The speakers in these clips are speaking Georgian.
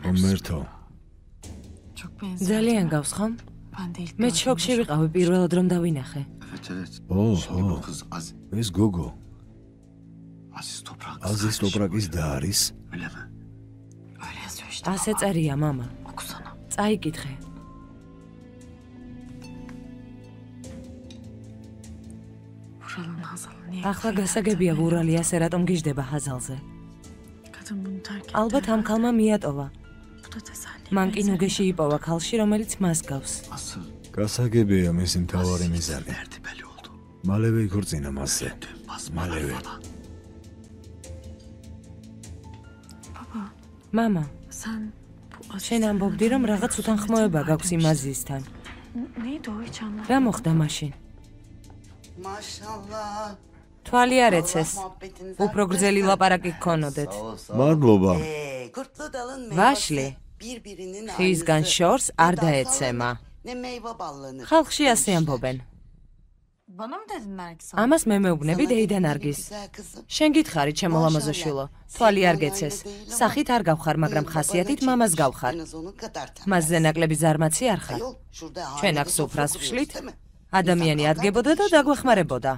Ommerto. ძალიან გავს ხომ? მე შოკში ვიყავი პირველად რომ დავინახე. ეს გოგო. Aziz Toprakis და არის? ასე წერია მამა. წაიკითხე. ახლა გასაგებია ვურალი ასე რატომ გიждდება ჰაზალზე. ალბათ ამ ქალმა მიატოვა. მან კი ნუგეში იპოვა ქალში, რომელიც მას გავს. გასაგებია მისი მთავარი მიზანი. მალევე იქორწინა მასზე. მალევე. მამა, შენ ამბობდი, რომ რაღაც უთანხმოება გაქვს იმ აზიზთან. რა მოხდა მაშინ? თვალი არ ეცეს. უფრო გრძელი ლაპარაკი გქონოდეთ. მადლობა. ვაშლი. ხისგან შორს არ დაეცემა. ხალხში ასე ამბობენ. ამას მე მეუბნები დეიდა ნარგის. შენ გითხარი ჩემო ლამაზო შვილო, თვალი არ გეცეს. სახით არ გავხარ, მაგრამ ხასიათით მამას გავხარ. მასზე ნაკლები ზარმაცი არ ხარ. ჩვენ აქ სუფრას ვშლით, ადამიანი ადგებოდა და დაგვეხმარებოდა.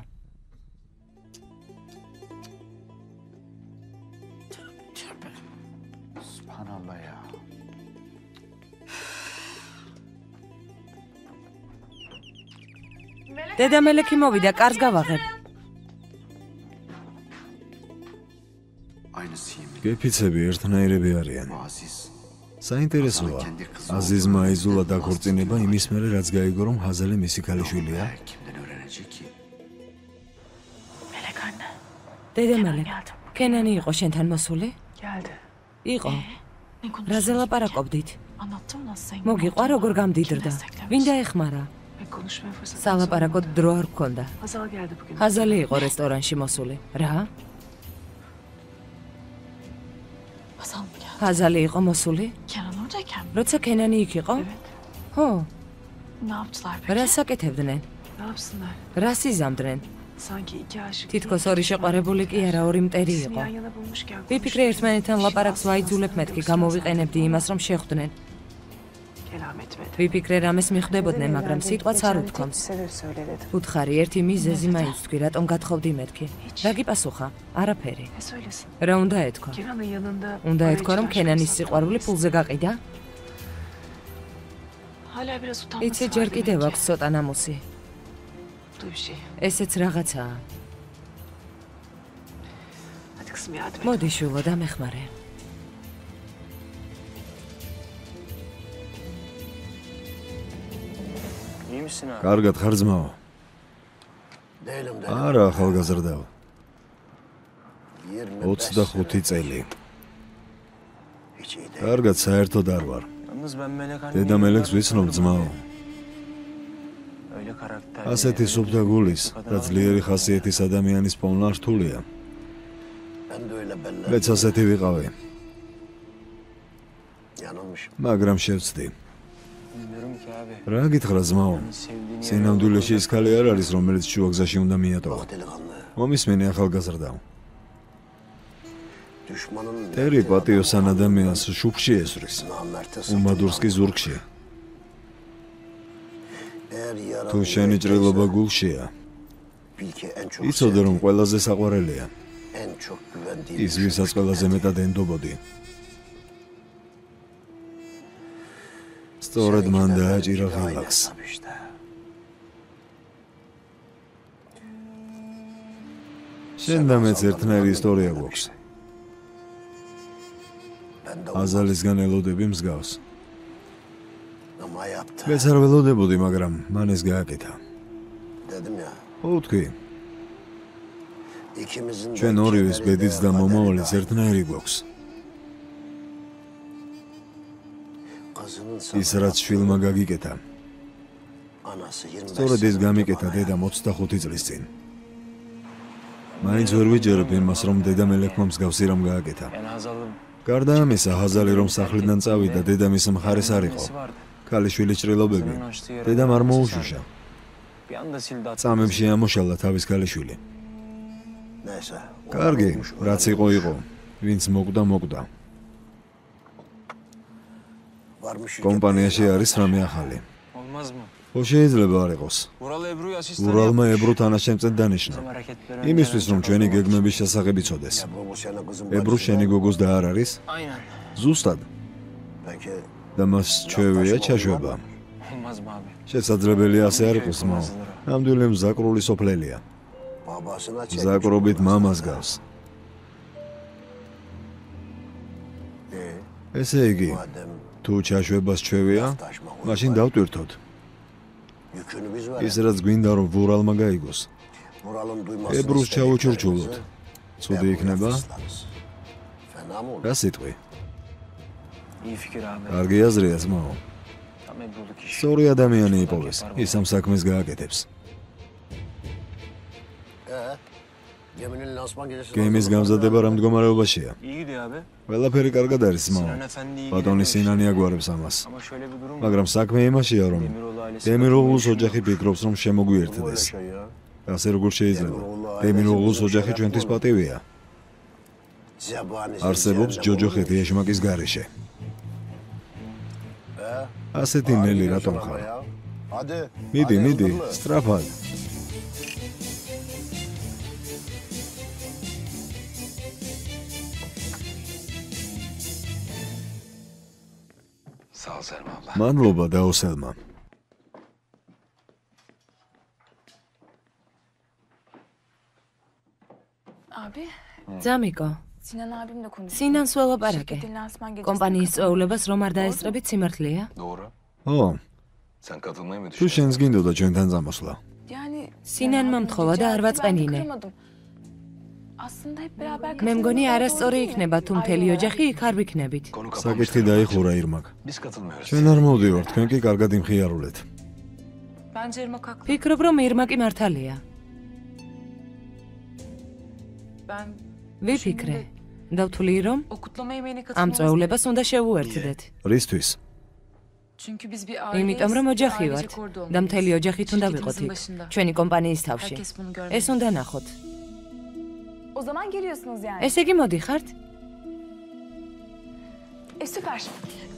დედა მელექი მოვიდა, კარს გავაღებ. გეფიცები ერთნაირები არიან. საინტერესოა, აზიზმა იზულა დაქორწინება იმის მერე რაც გაიგო რომ ჰაზალი მისი ქალიშვილია. დედა მელეკ, კენანი იყო შენთან მოსული? იყო. რაზე ლაპარაკობდით? მოგიყვა როგორ გამდიდრდა? ვინ დაეხმარა? სალაპარაკოდ დრო არ გქონდა. ჰაზალი იყო რესტორანში მოსული. რა? ჰაზალი იყო მოსული? როცა კენანი იქ იყო? ხო. რას აკეთებდნენ? რას იზამდნენ? თითქოს ორი შეყვარებული კი არა, ორი მტერი იყო. ვიფიქრე ერთმანეთთან ლაპარაკს ვაიძულებ მეთქი, გამოვიყენებდი იმას რომ შეხვდნენ. ვიფიქრე რამეს მიხვდებოდნენ, მაგრამ სიტყვაც არ უთქვამს. უთხარი ერთი მიზეზი მაინც თქვი, რატომ გათხოვდი მეთქი? რა გიპასუხა? არაფერი. რა უნდა ეთქვა? უნდა ეთქვა, რომ კენანის სიყვარული ფულზე გაყიდა? იცი, ჯერ კიდევ აქვს ცოტა ნამუსი. ესეც რაღაცაა. მოდი შვილო, დამეხმარე. კარგად ხარ ძმაო? არა, ახალგაზრდაო. 25 წელი. კარგად, საერთოდ არ ვარ. დედა მელექს ვიცნობ ძმაო. ასეთი სუფთა გულის და ძლიერი ხასიათის ადამიანის პოვნა რთულია. მეც ასეთი ვიყავი. მაგრამ შევცდი. რა გითხრა ძმაო? სინამდვილეში ის ქალი არ არის, რომელიც შუაგზაში უნდა მიატოვა. მომისმენი ახალგაზრდაო. ტერი პატიოსან ადამიანს შუქში ესვრის. უმადურს კი ზურგში. თუ შენი ჭრილობა გულშია, იცოდე რომ ყველაზე საყვარელია. ის ვისაც ყველაზე მეტად ენდობოდი. სწორედ მან დააჭირა ღილაკს. შენ და მეც ერთნაირი ისტორია გვაქვს. აზალისგან ელოდები მსგავს. მეც არ ველოდებოდი, მაგრამ მან ეს გააკეთა. ხო თქვი. ჩვენ ორივეს ბედიც და მომავალიც ერთნაირი გვაქვს. ის რაც შვილმა გაგიკეთა. სწორედ ეს გამიკეთა დედამ 25 წლის წინ. მაინც ვერ ვიჯერებ იმას, რომ დედა მელექმა მსგავსი რამ გააკეთა. გარდა ამისა, ჰაზალი რომ სახლიდან წავიდა, დედა მის მხარეს არ იყო. ქალიშვილის ჭრილობები დედამ არ მოუშუშა. წამებში ამოშალა თავის ქალიშვილი. კარგი, რაც იყო იყო, ვინც მოკვდა. კომპანიაში არის რამე ახალი. ხო შეიძლება არ იყოს. ურალმა ებრუ თანაშემწედ დანიშნა. იმისთვის რომ ჩვენი გეგმების შესახებ იცოდეს. ებრუ შენი გოგოს და არ არის? ზუსტად. და მას ჩვევია ჩაშვება. შესაძლებელია ასე არ იყოს, მაო. ნამდვილი მზაკრული სოფლელია. მზაკრობით მამას გავს. ესე იგი, თუ ჩაშვებას ჩვევია, მაშინ დავტვირთოთ. ის რაც გვინდა რომ ვურალმა გაიგოს. ებრუს ჩაუჩურჩულოთ. ცუდი იქნება? რა სიტყვი? კარგი აზრია, ძმაო. სწორი ადამიანი იპოვეს, ის ამ საქმეს გააკეთებს. გემის გამზადება რა მდგომარეობაშია? ყველაფერი კარგად არის, ძმაო. ბატონი სინანი აგვარებს ამას. მაგრამ საქმე იმაშია, რომ დემიროღლუს ოჯახი ფიქრობს, რომ შემოგვიერთდეს. ასე როგორ შეიძლება? დემიროღლუს ოჯახი ჩვენთვის პატივია. არსებობს ჯოჯოხეთი ეშმაკის გარეშე. ასეთი ნელი რატომ ხარ? მიდი, სწრაფად. მადლობა დაოსელმა. ძამიკო, სინანს ველაპარაკე. კომპანიის წვეულებას რომ არ დაესწრებით სიმართლეა? ო, თუ შენს გინდოდა ჩვენთან წამოსვლა. სინანმა მთხოვა და არ ვაწყენინე. მე მგონი არასწორი იქნება თუ მთელი ოჯახი იქ არ ვიქნებით. საკითხი დაიხურა ირმაკ. ჩვენ არ მოვდივართ, თქვენ კი კარგად იმხიარულეთ. ფიქრობ რომ ირმაკი მართალია. ვიფიქრე. დავთვლი რომ ამ წვეულებას უნდა შევუერთდეთ. რისთვის? იმიტომ რომ ოჯახი ვართ და მთელი ოჯახით უნდა ვიყოთ იქ, ჩვენი კომპანიის თავში. ეს უნდა ნახოთ. ესე იგი მოდიხართ?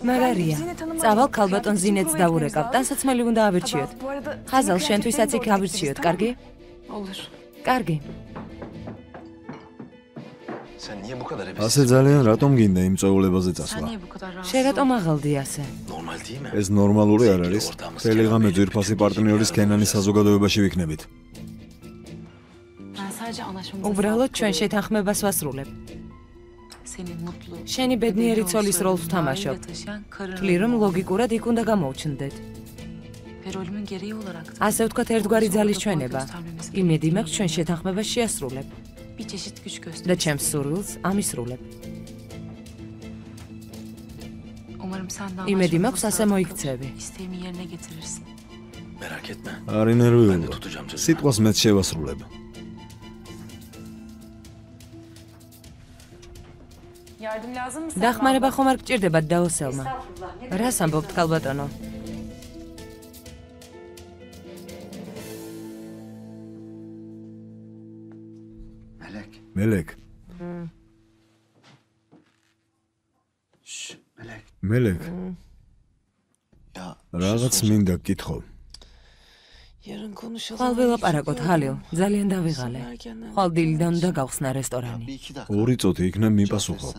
მაგარია. წავალ ქალბატონ ზინეთს დავურეკავ, ტანსაცმელი უნდა ავირჩიოთ. ხაზალ შენთვისაც იქ ავირჩიოთ, კარგი? კარგი. ასე ძალიან რატომ გინდა იმ წვეულებაზე წასვლა? შენ რატომ აღალდი ასე? ეს ნორმალური არ არის. მთელი ღამე ძვირფასი პარტნიორის კენანის საზოგადოებაში ვიქნებით. უბრალოდ ჩვენ შეთანხმებას ვასრულებ. შენი ბედნიერი ცოლის როლს ვთამაშობ. თვლი რომ ლოგიკურად იქ უნდა გამოვჩნდეთ. ასე ვთქვათ ერთგვარი ძალის ჩვენება. იმედი მაქვს ჩვენ შეთანხმებას შეასრულებ. და ჩემს სურვილს ამისრულებ. იმედი მაქვს ასე მოიქცევი. არ ინერვიულო. სიტყვას მეც შევასრულებ. დახმარება ხომ არ გჭირდებათ დაოსელმა. რას ამბობთ ქალბატონო? მელეკ. მელეკ. რაღაც მინდა გკითხო. ხვალ ველაპარაკოთ, ჰალილ, ძალიან დავიღალე. ხვალ დილიდან უნდა გავხსნა რესტორანი. 2 წუთი იქნებ მიპასუხო.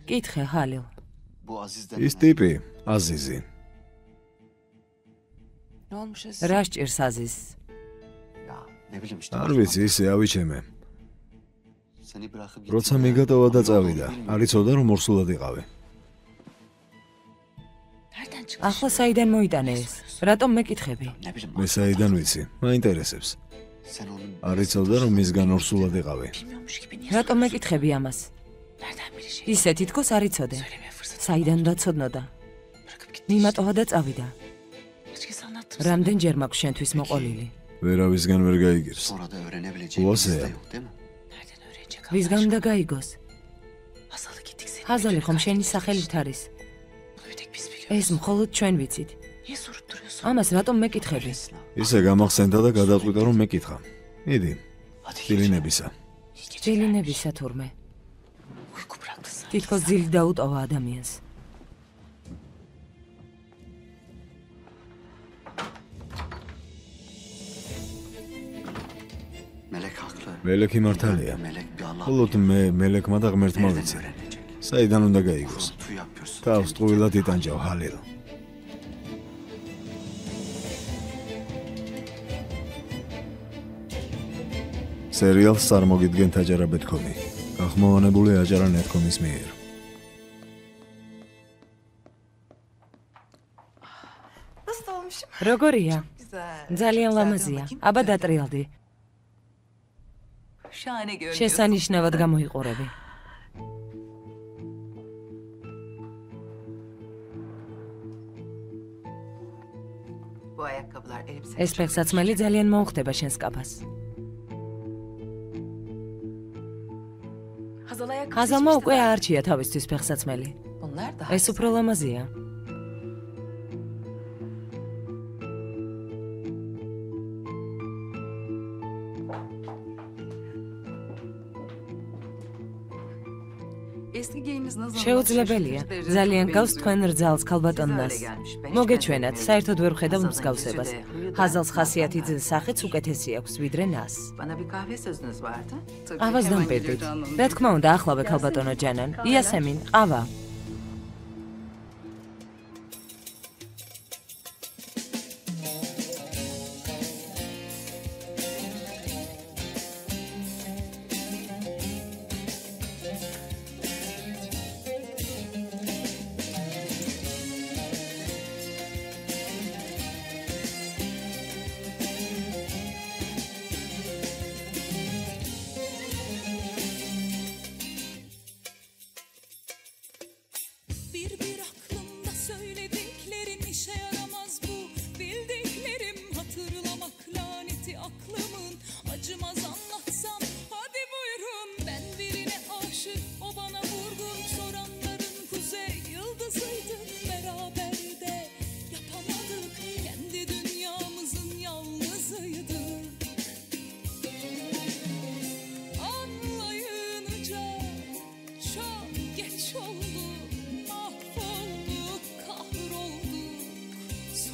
კითხე, ჰალილ. ის ტიპი, აზიზი. რა სჭირს აზიზს? არ ვიცი, ისე ავიჩემე. როცა მიგატოვა და წავიდა, არ იცოდა რომ ორსულად იყავი. ახლა საიდან მოიტანე ეს? რატომ მეკითხები? მე საიდან ვიცი, მაინტერესებს. არ იცოდა რომ მისგან ორსულად იყავი. რატომ მეკითხები ამას? ისე თითქოს არ იცოდე. საიდან უნდა ცოდნოდა? მიმატოვა და წავიდა. რამდენჯერ მაქვს შენთვის მოყოლილი? ვერავისგან ვერ გაიგებს. უასეა. ვისგან უნდა გაიგოს? ჰაზალი ხომ შენი სახელით არის? ეს მხოლოდ ჩვენ ვიცით. ამას რატომ მეკითხები? ისე გამახსენდა და გადავწყვიტა რომ მეკითხა. იდი. დილინებისა. დილინებისა თურმე. თითქოს ძილი დაუტოვა ადამიანს. მელექი მართალია. მხოლოდ მე მელექმა და ღმერთმა ვიცი. საიდან უნდა გაიგოს? თავს ტყუილად იტანჯავ, ჰალილ. სერიალს წარმოგიდგენთ აჯარა ბეთქომი. გახმოვანებული აჯარა ნეთქომის მიერ. როგორია? ძალიან ლამაზია. აბა დატრიალდი. შესანიშნავად გამოიყურები. ეს ფეხსაცმელი ძალიან მოუხდება შენს კაფას. ხაზალმა უკვე აარჩია თავისთვის ფეხსაცმელი. ეს უფრო ლამაზია. შეუძლებელია. ძალიან გავს თქვენ რძალს ქალბატონნას. მოგეჩვენათ, საერთოდ ვერ ვხედავ მსგავსებას. ხაზალს ხასიათით სახეც უკეთესი აქვს ვიდრე ნას. ყავას დამპირდით. რა თქმა უნდა, ახლავე ქალბატონო ჯანან. იასემინ, ყავა.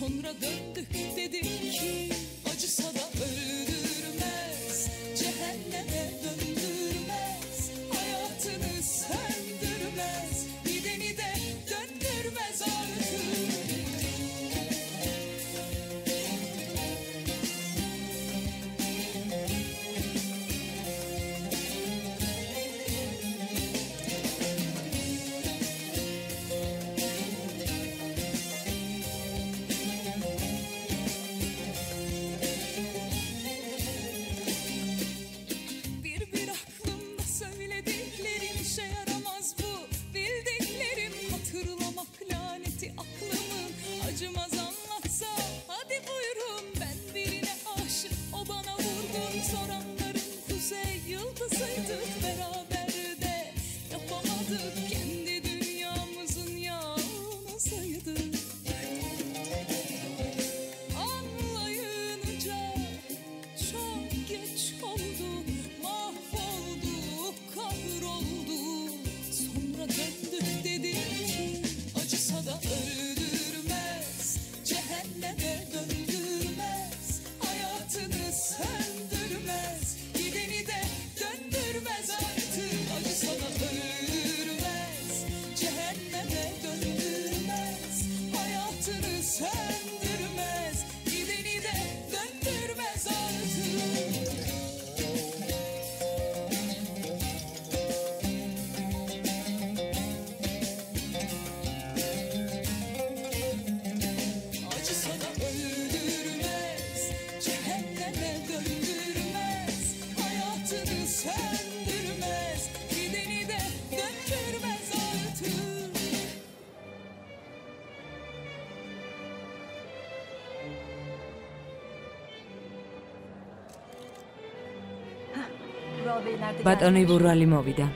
Sonra döndük dedik ki acısa da öldürmez, cehenneme döndürmez, hayatını söndürmez, gideni de döndürmez artık. Acımaz anlatsa hadi buyurun ben birine aşık o bana vurgun soranların kuzey yıldızıydık beraber de yapamadık kendi dünyamızın yalnızıydık anlayınca çok geç oldu mahvolduk kahrolduk sonra döndük dedik ki acısa da cehenneme döndürmez, hayatını söndürmez, gideni de döndürmez artık. Acısa da öldürmez, cehenneme döndürmez, hayatını söndürmez, gideni de döndürmez artık. Söndürmez, gideni de döndürmez artık. ბატონი ბურალი მოვიდა.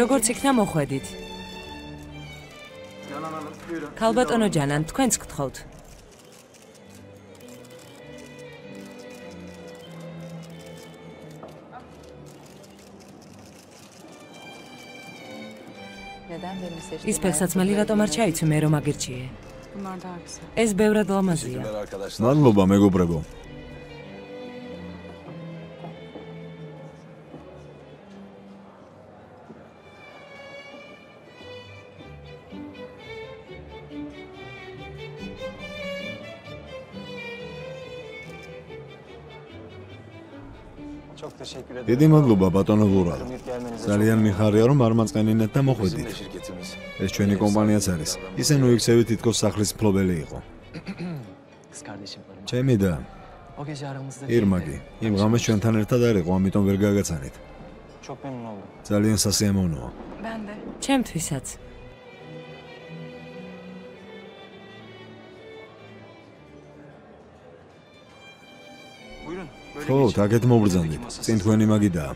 როგორც იქნა მოხვედით. ქალბატონო ჯანან, თქვენც გთხოვთ. ის ფეხსაცმელი რატომ არ ჩაიცვი მე რომ აგირჩიე? ეს ბევრად ლამაზია. მადლობა მეგობრებო. დიდი მადლობა ბატონო ვურალ. ძალიან მიხარია რომ არ მაწყენინეთ და მოხვედით. ეს ჩვენი კომპანიაც არის. ისე ნუიქცევი თითქოს სახლის მფლობელი იყო. ჩემი და ირმაგი იმ ღამეს ჩვენთან ერთად არ იყო, ამიტომ ვერ გაგაცანით. ძალიან სასიამოვნოა. ჩემთვისაც. ხო, თაკეთ მობრძანდით. წინ თქვენი მაგიდაა.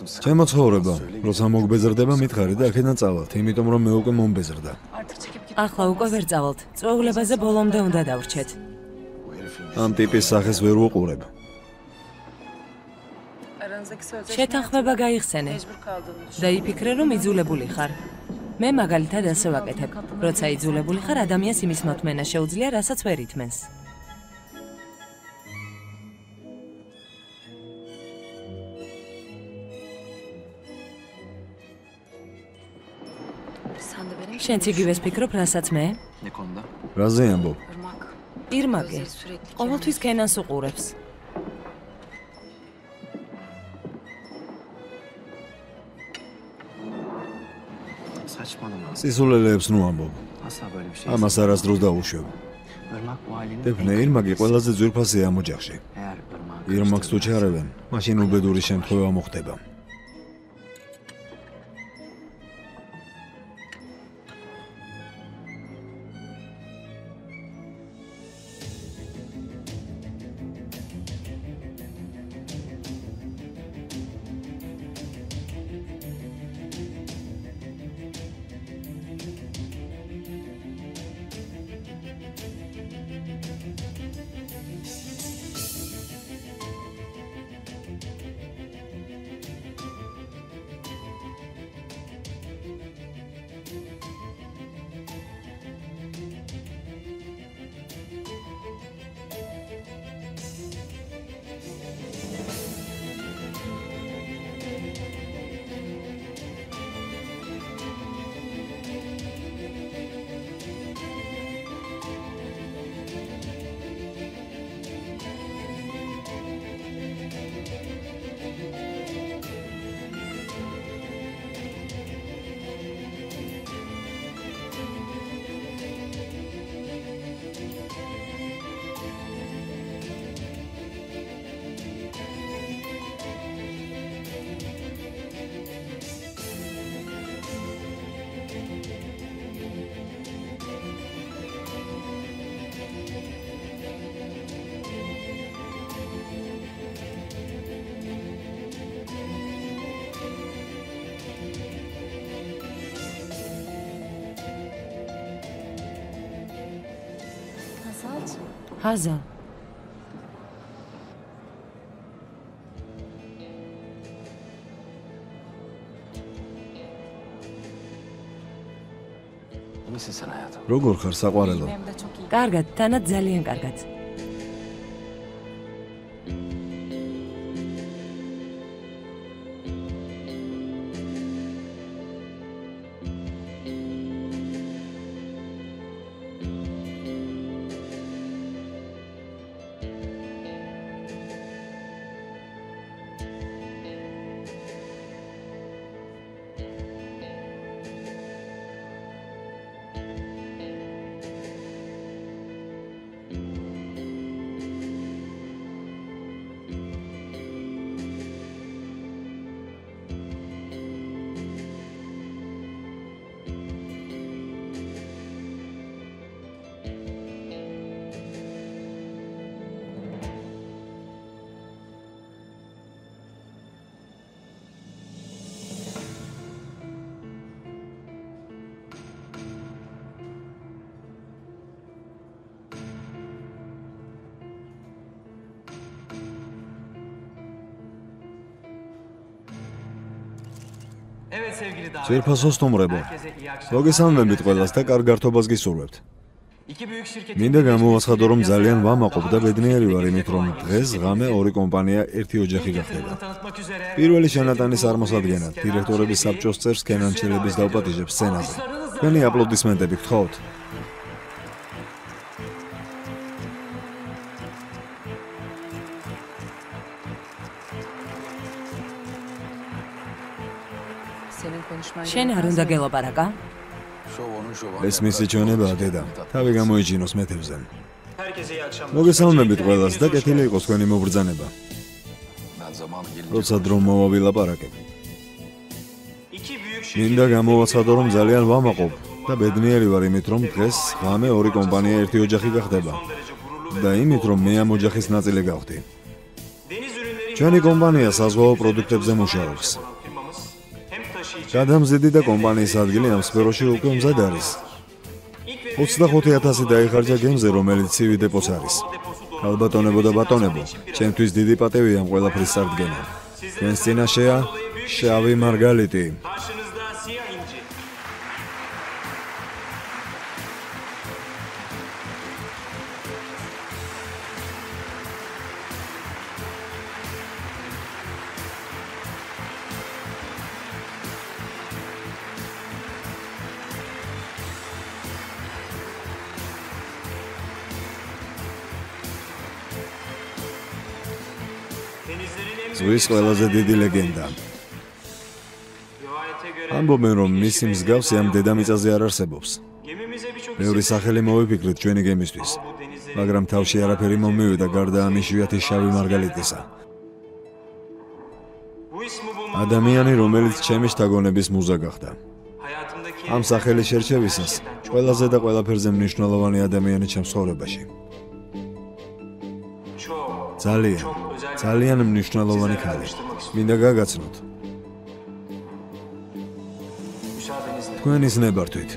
ჩემო ცხოვრება, როცა მოგბეზრდება მითხარი და აქედან წავალთ, იმიტომ რომ მე უკვე მომბეზრდა. ახლა უკვე ვერ წავალთ. წვეულებაზე ბოლომდე უნდა დავრჩეთ. ამ ტიპის სახეს ვერ ვუყურებ. შეთანხმება გაიხსენე. და იფიქრე რომ იძულებული ხარ. მე მაგალითად ასე ვაკეთებ. როცა იძულებული ხარ, ადამიანს იმის მოთმენა შეუძლია, რასაც ვერ ითმენს. შენც იგივეს ფიქრობ, რასაც მე? რაზე ამბობ? ირმაკი, ყოველთვის კენას უყურებს. სისულელეებს ნუ ამბობ. ამას არასდროს დაუშვებ. დეფნე ირმაკი ყველაზე ძვირფასია ამ ოჯახში. ირმაკს თუ ჩარევენ, მაშინ უბედური შემთხვევა მოხდება. ჰაზალ. როგორ ხარ საყვარელო? კარგად, თანაც ძალიან კარგად. ძვირფასო სტუმრებო, მოგესალმებით ყველას და კარგ გართობას გისურვებთ. მინდა გამოვაცხადო, რომ ძალიან ვამაყობ და ბედნიერი ვარ იმით, რომ დღეს ღამე ორი კომპანია ერთი ოჯახი გახდება. პირველი შენატანის წარმოსადგენად დირექტორების საბჭოს წევრს კენანჩელების დავპატიჟებს სცენაზე. თქვენი აპლოდისმენტები გთხოვთ. შენ არ უნდა გელაპარაკა? ეს მისი ჩვენებაა, დედა. თავი გამოიჩინოს მეთევზე. მოგესალმებით ყველას და კეთილი იყოს თქვენი მობრძანება. როცა დრო მოვავილაპარაკებ. მინდა გამოვაცხადო, რომ ძალიან ვამაყობ და ბედნიერი ვარ იმით, რომ დღეს ღამე ორი კომპანია ერთი ოჯახი გახდება და იმით, რომ მე ამ ოჯახის ნაწილი გავხდი. ჩვენი კომპანია საზღვაო პროდუქტებზე მუშაობს. გადამზიდი და კომპანიის ადგილი ამ სფეროში უკვე მზად არის. 25,000 დაიხარჯა გემზე, რომელიც ცივი დეპოს არის. ალბატონებო და ბატონებო, ჩემთვის დიდი პატივია ამ ყველაფრის წარდგენა. თქვენს წინაშეა შავი მარგალიტი. ზღვის ყველაზე დიდი ლეგენდა. ამბობენ, რომ მისი მსგავსი ამ დედამიწაზე არ არსებობს. ბევრი სახელი მოვიფიქრეთ ჩვენი გემისთვის, მაგრამ თავში არაფერი მომივიდა გარდა ამ იშვიათი შავი მარგალიტისა. ადამიანი, რომელიც ჩემი შთაგონების მუზა გახდა. ამ სახელის შერჩევისას ყველაზე და ყველაფერზე მნიშვნელოვანი ადამიანი ჩემს ცხოვრებაში. ძალიან მნიშვნელოვანი ქალი. მინდა გაგაცნოთ. თქვენის ნებართვით.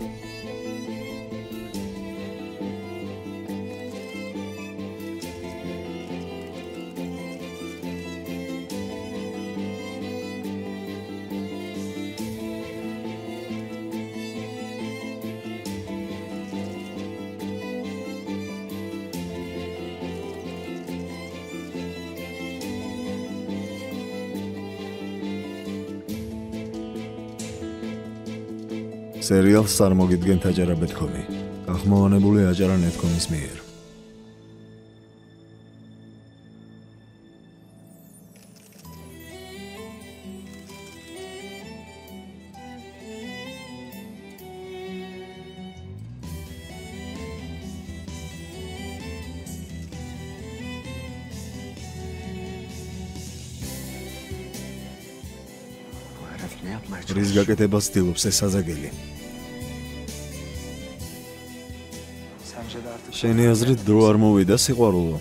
სერიალს წარმოგიდგენთ აჯარა ბეთქომი. გახმოვანებული აჯარა ნეთქომის მიერ. რის გაკეთებას ცდილობს ეს საზაგელი? შენი აზრით დრო არ მოვიდა სიყვარულო?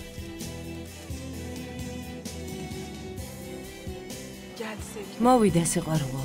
მოვიდა სიყვარულო.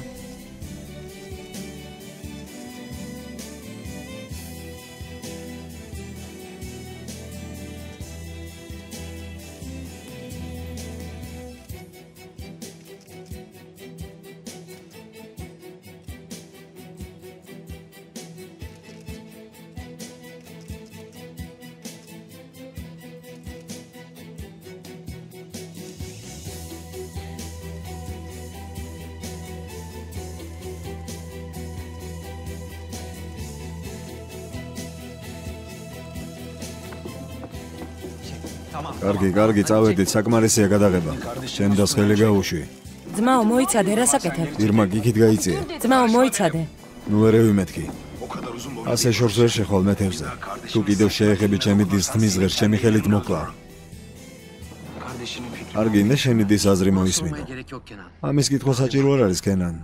კარგი, წავედით, საკმარისია გადაღება. შენ და ხელი გაუშვი. ძმაო, მოიცადე, რას აკეთებ? ირმა გიგით გაიწია. ძმაო, მოიცადე. ნუ ერევი მეთქი. ასე შორს ვერ შეხვალ მეთევზე. თუ კიდევ შეეხები ჩემი დის თმის ღერს, ჩემი ხელით მოკლა. არ გინდა შენი დის აზრი მოისმინო. ამის კითხვა საჭირო არ არის, კენან.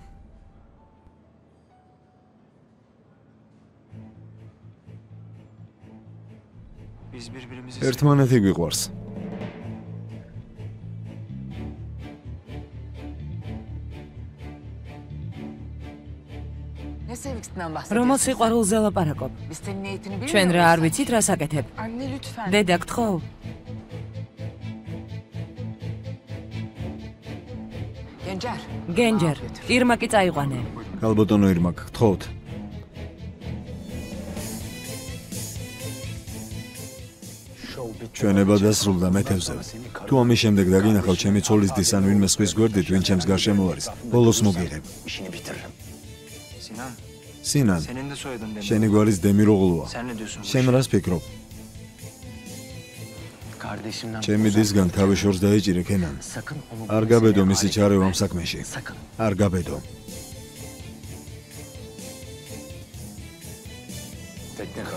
ერთმანეთი გვიყვარს. რომელ სიყვარულზე ლაპარაკობ? ჩვენ რა არ ვიცით რას აკეთებ? დედა გთხოვ. გენჯერ, ირმა კი წაიყვანე. ქალბატონო ირმა, გთხოვთ. ჩვენება დასრულდა მეთევზე. თუ ამის შემდეგ დაგინახავ ჩემი ცოლის დის ან ვინმე სხვის გვერდით, ვინ ჩემს გარშემო არის, ბოლოს მოგიღებ. სინან, შენი გვარის დემიროღლუა. შენ რას ფიქრობ? ჩემი დისგან თავი შორს დაეჭირე, კენან. არ გაბედო მისი ჩარევა ამ საქმეში. არ გაბედო.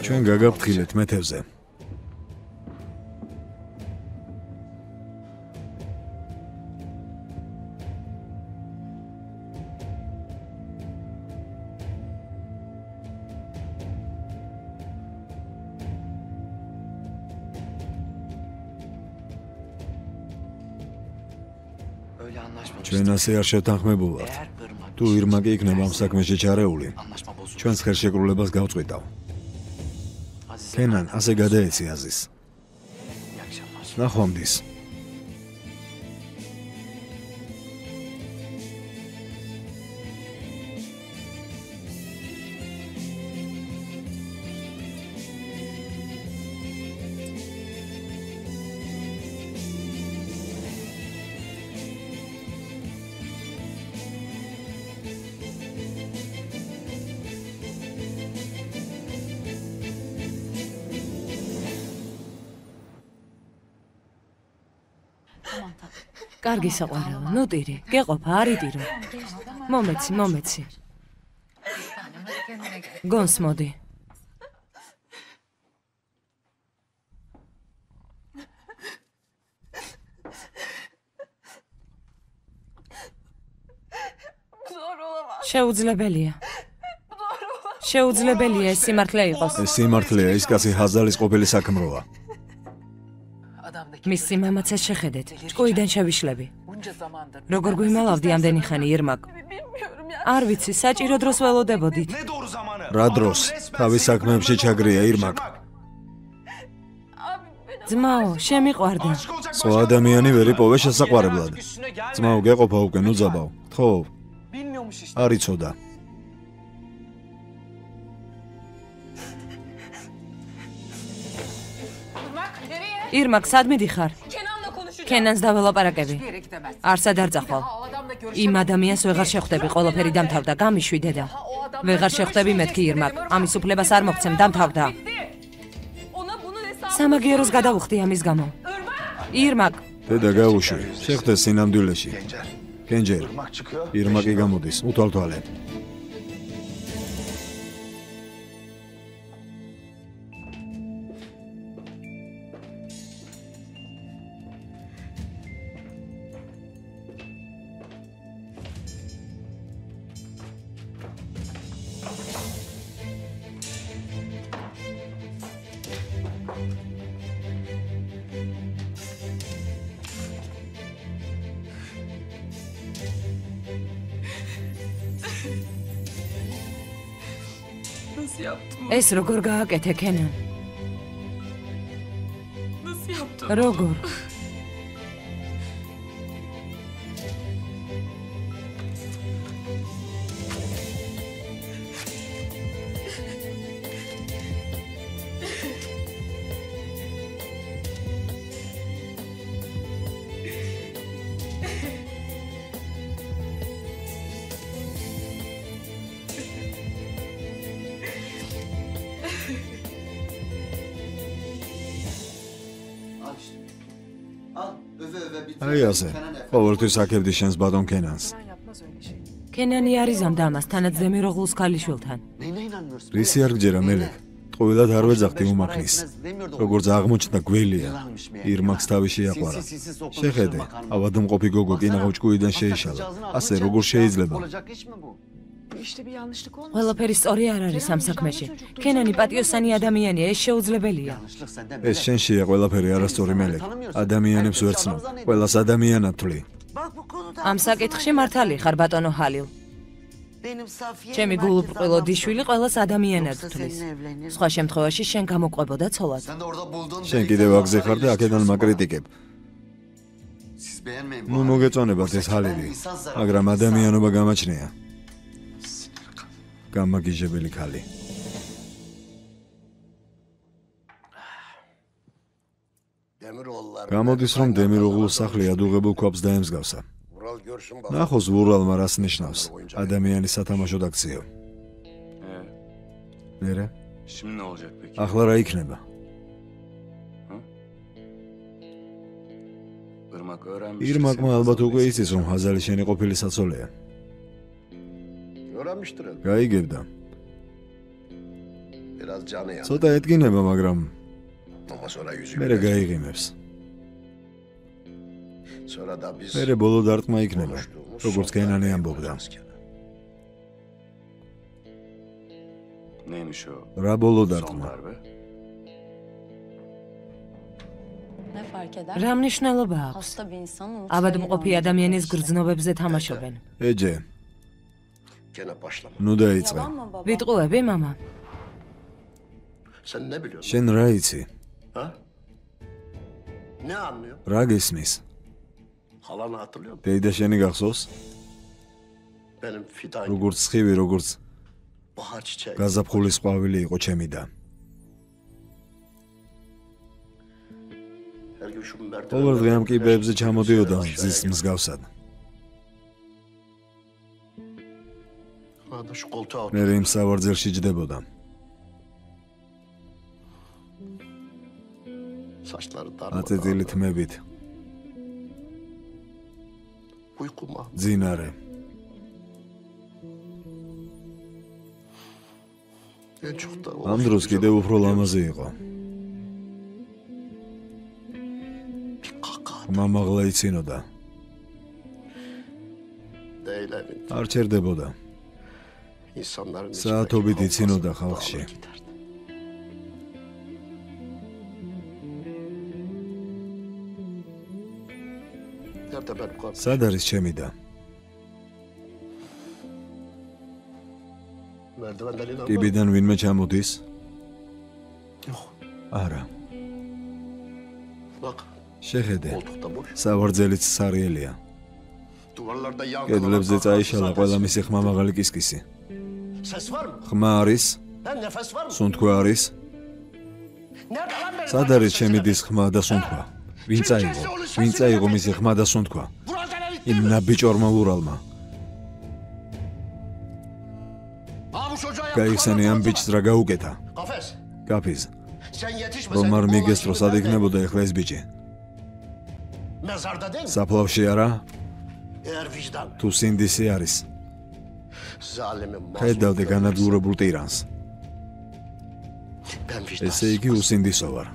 ჩვენ გაგაფრთხილეთ მეთევზე. ჩვენ ასე არ შევთანხმებულვართ. თუ ირმა კი იქნება ამ საქმეში ჩარეული, ჩვენს ხელშეკრულებას გავწყვიტავ. კენან, ასე გადაეცი აზის. ნახვამდის. კარგი საყვარელო, ნუ ტირი, გეყოფა, არ იტირო. მომეცი. გონს მოდი. შეუძლებელია ეს სიმართლე იყოს. ეს სიმართლეა, ის კაცი ჰაზალის ყოფილი საქმროა. მის სიმამაცეს შეხედეთ, ჭკუიდან შევიშლები. როგორ გვიმალავდი ამდენი ხანი, ირმაკ? არ ვიცი, საჭირო დროს ველოდებოდით. რა დროს? თავის საქმეებში ჩაგრია, ირმაკ. ძმაო, შემიყვარდა. სხვა ადამიანი ვერ იპოვე შესაყვარებლად. ძმაო, გეყოფა უკვე, ნუ ძაბავ. გთხოვ. არ იცოდა. ირმაკ, სად მიდიხარ? კენანს დაველაპარაკები. არსად არ წახვალ. იმ ადამიანს ვეღარ შეხვდები, ყველაფერი დამთავრდა, გამიშვი დედა. ვეღარ შეხვდები მეთქი ირმაკ, ამის უფლებას არ მოგცემ, დამთავრდა. სამაგიეროს გადავუხდი ამის გამო. ირმაკ. დედა გაუშვი, შეხვდე სინამდვილეში. გენჯერ. ირმაკი გამოდის, უთვალთვალე. ეს როგორ გააკეთე, კენან? როგორ? აი ასე. ყოველთვის აქებდი შენს ბატონ კენანს. კენანი არის ამ დამას თანაც დემიროღლუს ქალიშვილთან. რისი არ გჯერა მელეკ? ტყუილად არ ვეძახდი უმახლის. როგორც აღმოჩნდა გველია. ირმაკს თავი შეაყვარა. შეხედე, ავადმყოფი გოგო კინაღავჭკუიდან შეიშალა. ასე როგორ შეიძლება? ყველაფერი სწორი არ არის ამ საქმეში. კენანი პატიოსანი ადამიანია, ეს შეუძლებელია. ეს შენშია ყველაფერი არასწორი მელეკ. ადამიანებს ვერცნობ. ყველას ადამიანად თვლი. ამ საკითხში მართალი ხარ ბატონო ჰალილ. ჩემი გულუბრყვილო დიშვილი ყველას ადამიანად თვლის. სხვა შემთხვევაში შენ გამოყვებოდა ცოლად. შენ კიდევ აგზე ხარ და აქედან მაკრიტიკებ. ნუ მოგეწონებათ ეს ჰალილი, მაგრამ ადამიანობა გამაჩნია. გამაგიჟებელი ქალი. გამოდის რომ დემიროღლუს სახლი ადუღებულ ქვაბს დაემსგავსა. ნახოს ვურალმა რას ნიშნავს ადამიანის სათამაშოდ აქციო. მერე? ახლა რა იქნება? ირმაკმა ალბათ უკვე იცის რომ ჰაზალი შენი ყოფილი საცოლეა. გაიგებდა. ცოტა ედგინება, მაგრამ მერე გაიღიმებს. მერე ბოლო დარტყმა იქნება, როგორც კენანი ამბობდა. რა ბოლო დარტყმა? რა მნიშვნელობა აქვს? ავადმყოფი ადამიანის გრძნობებზე თამაშობენ. ეჯე. ნუ დაიწყე. ვიტყუები, მამა. შენ რა იცი? რა გესმის? დეიდა შენი გახსოვს? როგორც სხივი, როგორც გაზაფხულის ყვავილი იყო ჩემი და. ყოველ დღე ამ კიბეებზე ჩამოდიოდა მზის მსგავსად. მერე იმ სავარძელში ჯდებოდა. აწეწილი თმებით. ძინარე. ამ დროს კიდევ უფრო ლამაზი იყო. მამაღლა იცინოდა. არ ჩერდებოდა. საათობით იცინოდა ხალხში. სად არის ჩემი და? კიბიდან ვინმე ჩამოდის? არა. შეხედე, სავარძელიც სარიელია. კედლებზე წაიშალა ყველა მისი ხმა მაღალი კისკისი. ხმა არის? სუნთქვა არის? სად არის ჩემი დის ხმა და სუნთქვა? ვინ წაიღო? ვინ წაიღო მისი ხმა და სუნთქვა? იმ ნაბიჯორმა ვურალმა. გაიხსენე ამ ბიჭს რა გაუკეთა? კაფის. რომ არ მიგესწრო სად იქნებოდა ეხლა ეს ბიჭი? საფლავში არა? თუ სინდისი არის? ხედავდე განადგურებულ ტირანს. ესე იგი უსინდისო ვარ.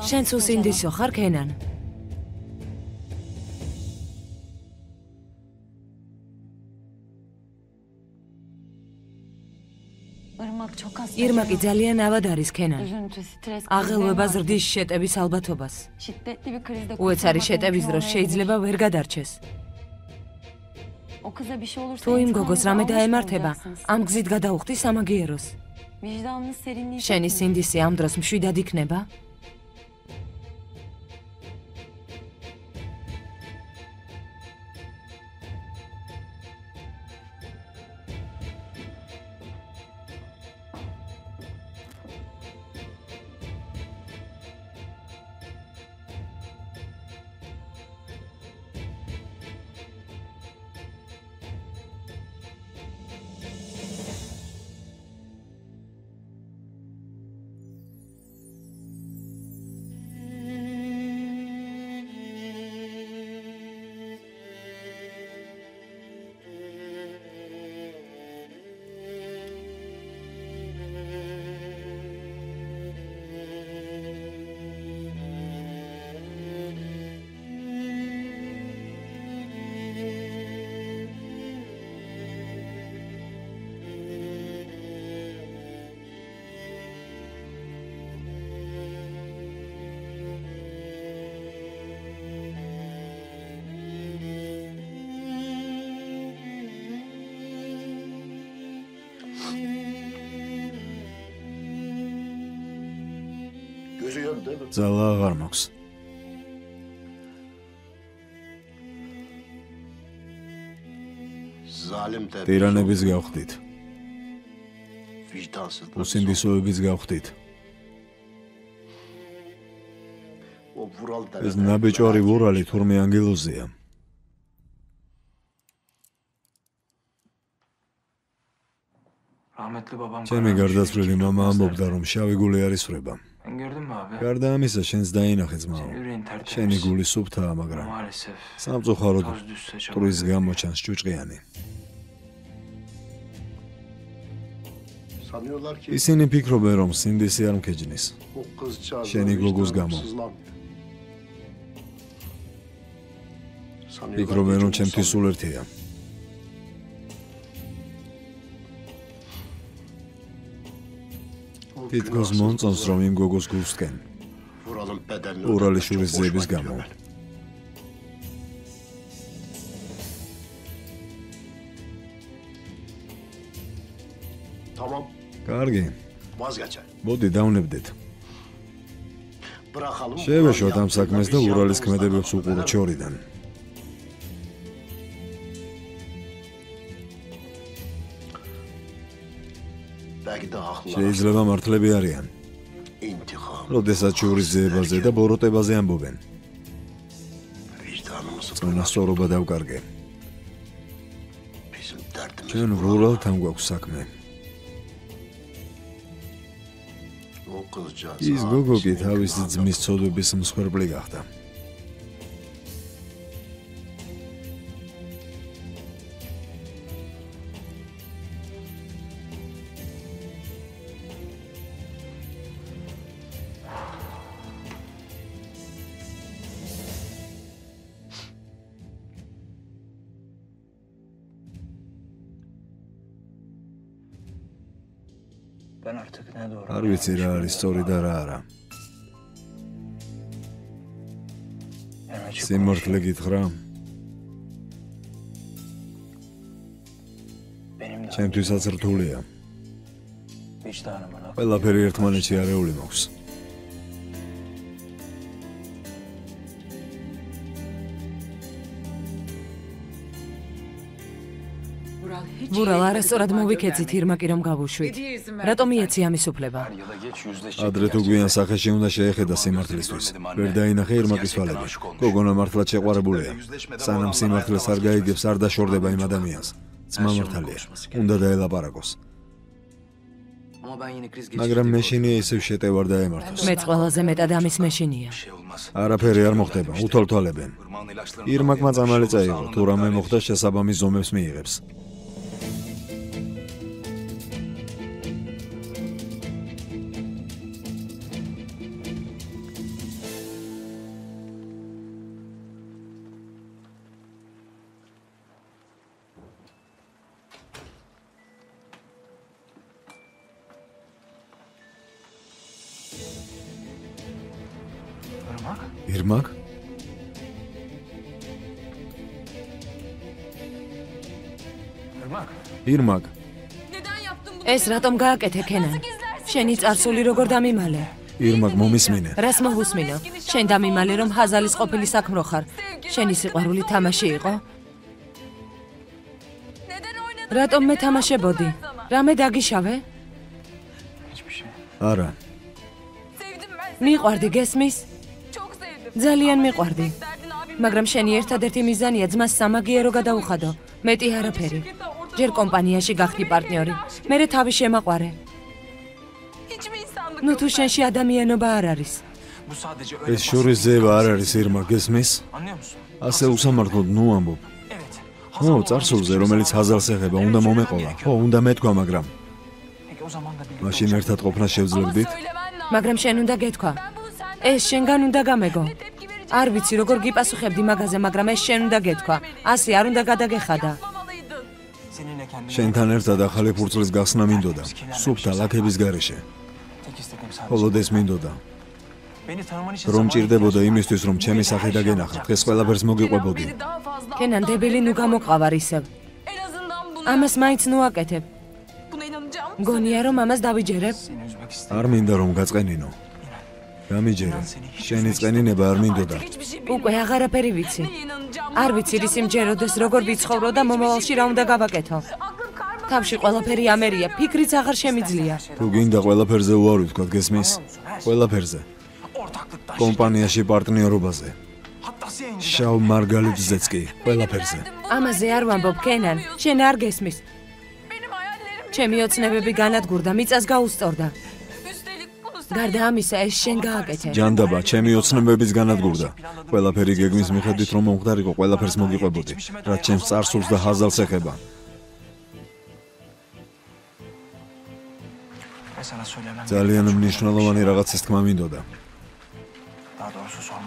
შენც უსინდისო ხარ, კენან? ირმაკი ძალიან ავად არის, კენან. აღელვება ზრდის შეტევის ალბათობას. უეცარი შეტევის დროს შეიძლება ვერ გადარჩეს. თუ იმ გოგოს რამე დაემართება, ამ გზით გადაუხდი სამაგიეროს. შენი სინდისი ამ დროს მშვიდად იქნება? ძალა აღარ მაქვს. ტირანების გავხდით. უსინდისოების გავხდით. ეს ნაბეჭვარი ვურალი თურმე ანგელოზია. ჩემი გარდაცვლილი მამა ამბობდა, რომ შავი გული არის სვრება. გარდა ამისა, შენს დაინახე ძმაო. შენი გული სუფთაა, მაგრამ სამწუხაროდ ტყვის გამოჩანს ჭუჭყიანი. ისინი ფიქრობენ, რომ სინდისი არ მქეჯნის. შენი გოგოს გამო. ფიქრობენ, რომ ჩემთვის სულ ერთია. თითქოს მომწონს, რომ იმ გოგოს გულსკენ. ურალიშვილის ძეების გამო. კარგი. მოდი დავნებდეთ. შევეშოთ ამ საქმეს და ურალის ქმედებებს უყუროთ შორიდან. შეიძლება მართლები არიან. როდესაც შურის ძეებაზე და ბოროტებაზე ამბობენ. წონასწორობა დავკარგე. ჩვენ ურალთან გვაქვს საქმე. ის გოგო კი თავისი ძმის ცოდვების მსხვერპლი გახდა. არ ვიცი რა არის სწორი და რა არა. სიმართლე გითხრა? ჩემთვისაც რთულია. ყველაფერი ერთმანეთში არეული მაქვს. ვურალ არასწორად მოვიქეცით ირმაკი რომ გავუშვით. რატომ იეცი ამის უფლება? ადრე თუ გვიან სახეში უნდა შეეხედა სიმართლისთვის. ვერ დაინახე ირმაკის თვალები. გოგონა მართლაც შეყვარებულია. სანამ სიმართლეს არ გაიგებს, არ დაშორდება იმ ადამიანს. ძმა მართალია. უნდა დაელაპარაკოს. მაგრამ მეშინია ისევ შეტევარ დაემართოს. მეც ყველაზე მეტად ამის მეშინია. არაფერი არ მოხდება, უთვალთვალებენ. ირმაკმა წამალი წაიღო, თუ რამე მოხდა შესაბამის ზომებს მიიღებს. ირმაკ? ირმაკ. ეს რატომ გააკეთე ქენან? შენი წარსული როგორ დამიმალე? ირმაკ მომისმინე. რას მოვუსმინო? შენ დამიმალე რომ ჰაზალის ყოფილი საქმრო ხარ. შენი სიყვარული თამაში იყო? რატომ მე თამაშებოდი? რამე დაგიშავე? არა. მიყვარდი გესმის? ძალიან მიყვარდი. მაგრამ შენი ერთადერთი მიზანია ძმას სამაგიერო გადაუხადო. მეტი არაფერი. ჯერ კომპანიაში გახდი პარტნიორი. მერე თავი შემაყვარე. ნუ თუ შენში ადამიანობა არ არის. ეს შურის ძეება არ არის ირმა, გესმის? ასე უსამართლოდ ნუ ამბობ. ხო, წარსულზე, რომელიც ჰაზალს ეხება, უნდა მომეყოლა. ხო, უნდა მეთქვა, მაგრამ მაშინ ერთად ყოფნა შევძლებდით? მაგრამ შენ უნდა გეთქვა. ეს შენგან უნდა გამეგო. არ ვიცი როგორ გიპასუხებდი მაგაზე, მაგრამ ეს შენ უნდა გეთქვა. ასე არ უნდა გადაგეხადა. შენთან ერთად ახალი ფურცლის გახსნა მინდოდა. სუფთა ლაქების გარეშე. მხოლოდ ეს მინდოდა. რომ ჭირდებოდა იმისთვის, რომ ჩემი სახე დაგენახა, დღეს ყველაფერს მოგიყვებოდი. ქენან დებილი ნუ გამოყავარ ისევ. ამას მაინც ნუ აკეთებ. გონია რომ ამას დავიჯერებ? არ მინდა რომ გაწყენინო. გამიჯერე. შენი წყენინება არ მინდოდა. უკვე აღარაფერი ვიცი. არ ვიცი რის იმჯეროდეს როგორ ვიცხოვრო და მომავალში რა უნდა გავაკეთო. თავში ყველაფერი ამერია, ფიქრიც აღარ შემიძლია. თუ გინდა ყველაფერზე უარი ვთქვათ, გესმის? ყველაფერზე. კომპანიაში პარტნიორობაზე. შავ მარგალიტზეც კი, ყველაფერზე. ამაზე არ ვამბობ, კენან, შენ არ გესმის. ჩემი ოცნებები განადგურდა, მიწას გაუსწორდა. გარდა ამისა, ეს შენ გააკეთე. ჯანდაბა, ჩემი ოცნებების განადგურდა. ყველაფერი გეგმის მიხედვით რომ მომხდარიყო, ყველაფერს მოგიყვებოდი, რაც ჩემს წარსულს და ჰაზალს ეხება. ძალიან მნიშვნელოვანი რაღაცის თქმა მინდოდა.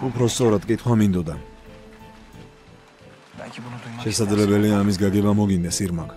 უფრო სწორად კითხვა მინდოდა. შესაძლებელია ამის გაგება მოგინდეს ირმაკ.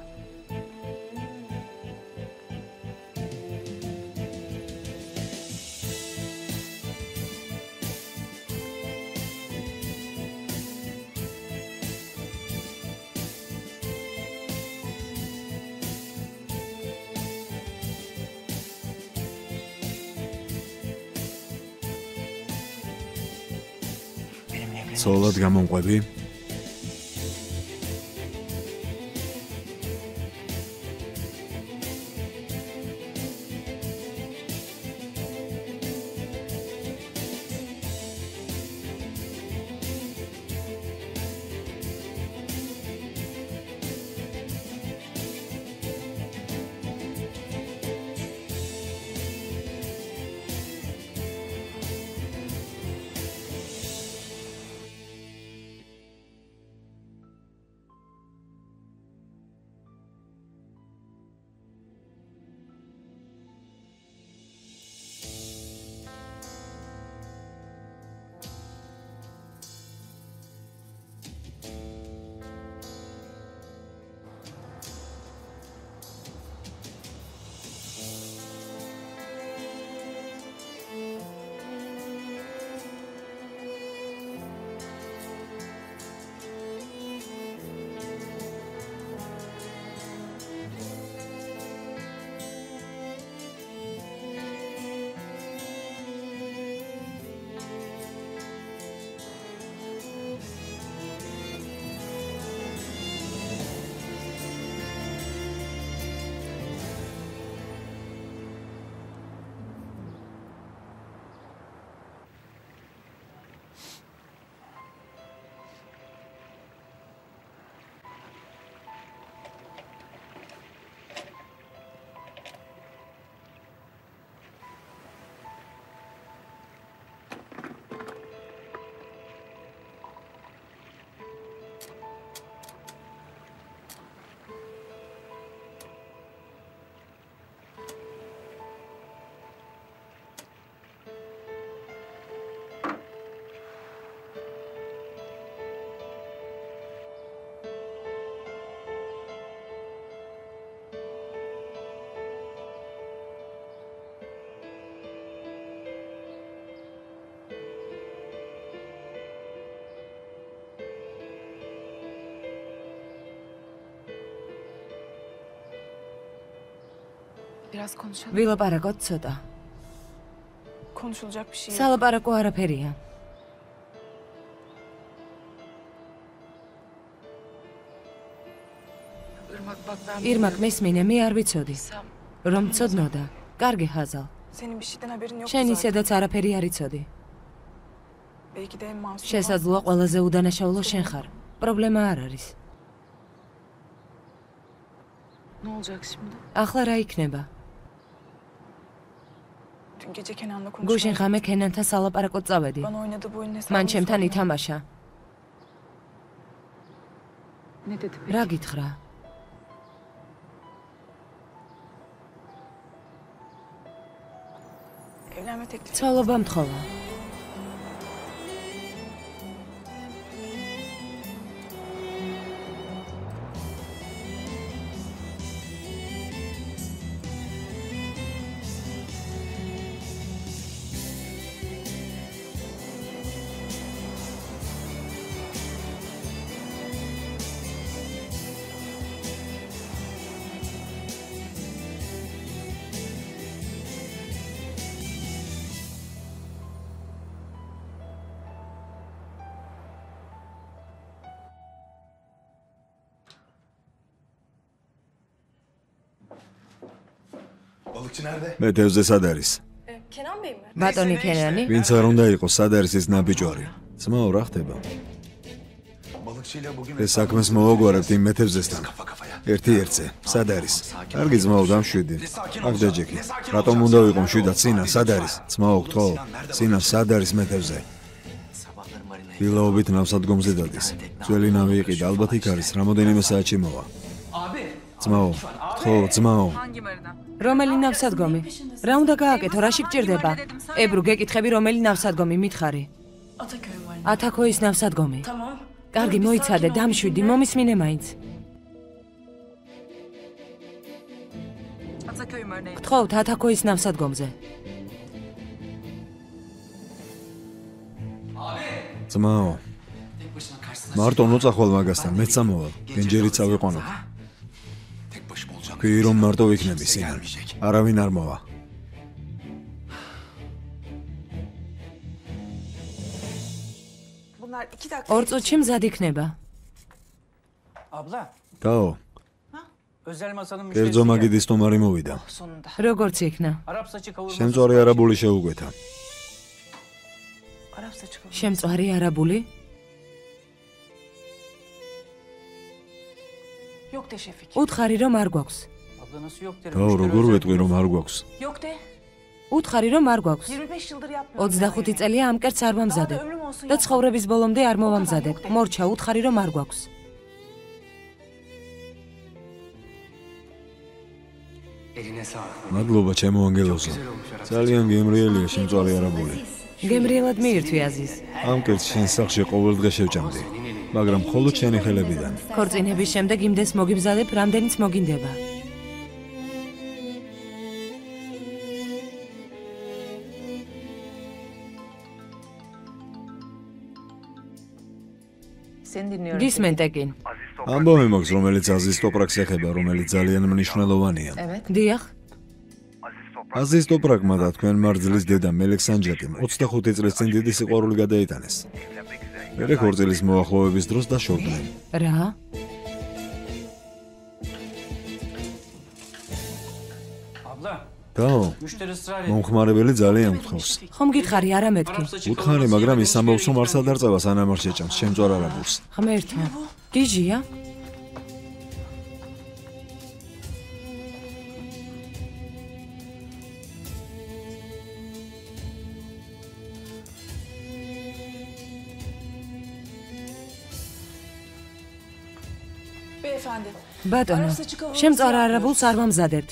ცოლად გამომყვები? ვილაპარაკოთ ცოტა. სალაპარაკო არაფერია. ირმაკ მესმინე, მე არ ვიცოდი. რომ ცოდნოდა. კარგი ჰაზალ. შენ ისედაც არაფერი არ იცოდი. შესაძლოა ყველაზე უდანაშაულო შენ ხარ. პრობლემა არ არის. ახლა რა იქნება? გუშინ ღამე კენანთან სალაპარაკოდ წავედი. მან ჩემთან ითამაშა. რა გითხრა? ცოლობა მთხოვა. მეთევზე სად არის? ბატონი ქენანი? ვინც არ უნდა იყოს, სად არის ეს ნაბიჯვარი? ძმაო, რა ხდება? ეს საქმეს მოვაგვარებთ იმ მეთევზესთან. ერთი-ერთზე, სად არის? კარგი ძმაო, დამშვიდი. აქ დაჯექი. რატომ უნდა ვიყო მშვიდად სინა, სად არის? ძმაო, გთხოვ, სინა, სად არის მეთევზე? დილაობით ნავსადგომზე დადის. ძველი ნავი იყიდა, ალბათ იქ არის, რამოდენიმე საათში მოვა. ძმაო, გთხოვ, ძმაო. რომელი ნავსადგომი? რა უნდა გააკეთო, რაში გჭირდება? ებრუ, გეკითხები რომელი ნავსადგომი, მითხარი. ათაქოის ნავსადგომი. კარგი, მოიცადე, დამშვიდი, მომისმინე მაინც. გთხოვთ, ათაქოის ნავსადგომზე. ძმაო, მარტო მოწახვალ მაგასთან, მეც ამოვალ, გენჯერიც ავიყვანოთ. კი რომ მარტო ვიქნები, სინა, არავინ არ მოვა. ორ წუთში მზად იქნება. დაო, კერძო მაგიდის თომარი მოვიდა. როგორც იქნა? შემწვარი არაბული შეუკვეთა. შემწვარი არაბული? უთხარი რომ არ გვაქვს. დაო, როგორ ვეტყვი რომ არ გვაქვს? უთხარი რომ არ გვაქვს. 25 წელია ამ კერძს არ ვამზადებ და ცხოვრების ბოლომდე არ მოვამზადებ. მორჩა, უთხარი რომ არ გვაქვს. მადლობა, ჩემო ანგელოზო. ძალიან გემრიელია შემწვარი არაბული. გემრიელად მიირთვი აზიზ. ამ კერძს შენ სახლში ყოველდღე შევჭამდი, მაგრამ მხოლოდ შენი ხელებიდან. ქორწინების შემდეგ იმდეს მოგიმზადებ, რამდენიც მოგინდება. გისმენტეკინ. ამბავი მაქვს, რომელიც აზის ტოპრაკს ეხება, რომელიც ძალიან მნიშვნელოვანია. დიახ. აზის ტოპრაკმა და თქვენ მარძლის დედა მელექ სანჯაკიმ 25 წლის წინ დიდი სიყვარული გადაიტანეს. მერე ქორწილის მოახლოების დროს დაშორდნენ. რა? დაო, მომხმარებელი ძალიან გთხოვს. ხომ გითხარი, არა მეთქი. უთხარი, მაგრამ ის ამბობს, რომ არსად არ წავა სანამ არ შეჭამს შემწვარ არაბულს. ღმერთო, გიჟია? ბატონო, შემწვარ არაბულს არ ვამზადებთ.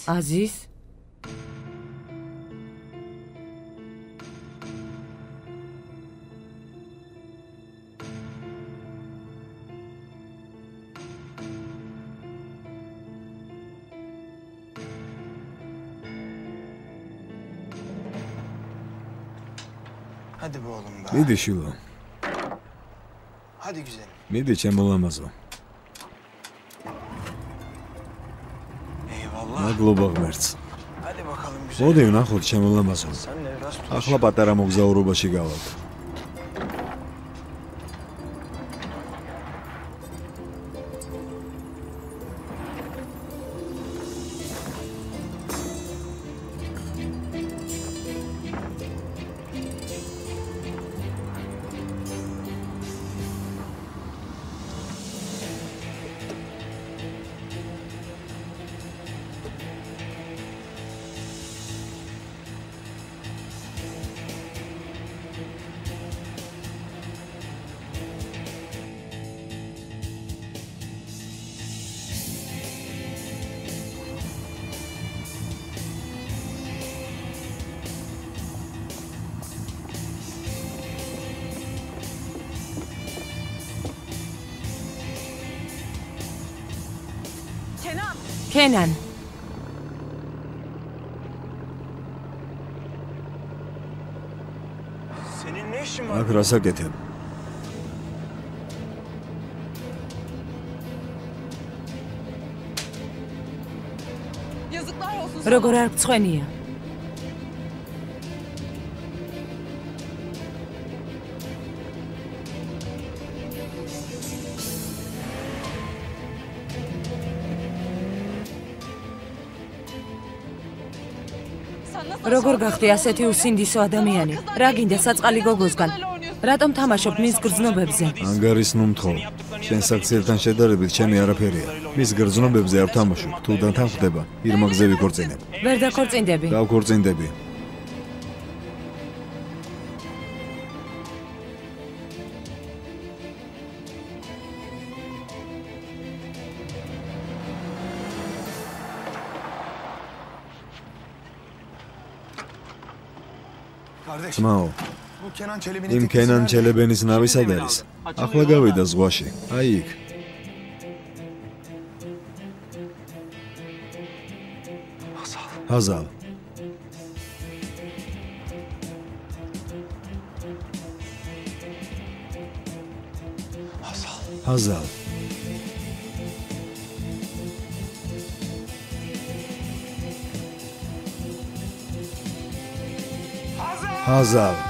აზიზ? Hadi be oğlum be. მიდი შილო, Hadi güzelim. მიდი ჩემო ლამაზო. Eyvallah. მადლობა ღმერთს. Hadi bakalım güzelim. მოდი ვნახოთ ჩემო ლამაზო. Senle biraz tutaş. ახლა პატარა მოგზაურობაში გავალთ. Kenan. Senin ne işin var? აქ რას აკეთებ? Yazıklar olsun. Როგორ არ გწვენია? როგორ გახდი ასეთი უსინდისო ადამიანი? რა გინდა საწყალი გოგოსგან? რატომ თამაშობ მის გრძნობებზე? ანგარის ნუ მთხოვ. შენ საქციელთან შედარებით ჩემი არაფერია. მის გრძნობებზე არ თამაშობ. თუ დათანხმდება, ირმაგზე ვიქორწინებ. ვერ დაქორწინდები. დავქორწინდები. ძმაო, იმ კენან ჩელებენის ნავი სად არის? ახლა გავიდა ზღვაში. აი იქ. ჰაზალ. ჰაზალ. ჰაზალ.